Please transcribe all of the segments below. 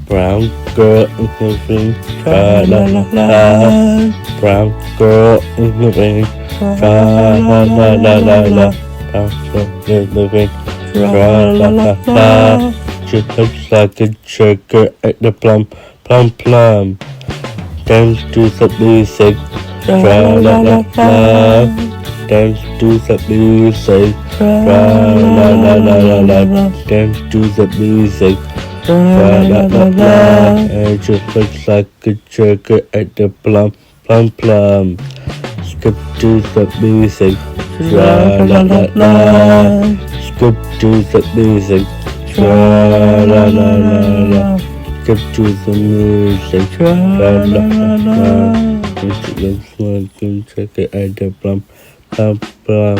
Brown girl is moving, tra la la la. Brown girl is moving, tra la la la la la. Brown girl is moving, tra la la la. She looks like a sugar at the plum, plum plum. Dance to the music, tra la la la. Dance to the music, tra la la la la la. Dance to the music. La la la la, it just looks like a sugar at the plum, plum plum. Skip to the music, la la la la. Skip to the music, la la la la la. Skip to the music, la la la la. It looks like a sugar at the plum, plum plum.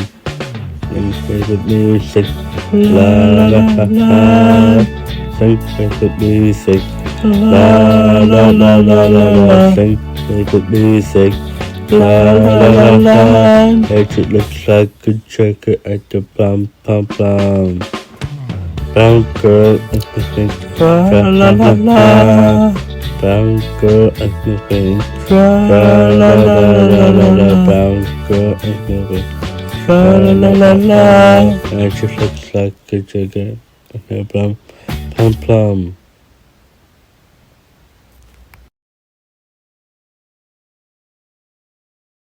And play the music, la la la la. Sing with the music, la la la la la la. Sing with the music, la la la la. It looks like a sugar at the plum plum plum. Brown girl is moving, la la la la. Brown girl is moving, la la la la la la. Brown girl is moving, la la la la. It just looks like a sugar at the plum. Plum plum.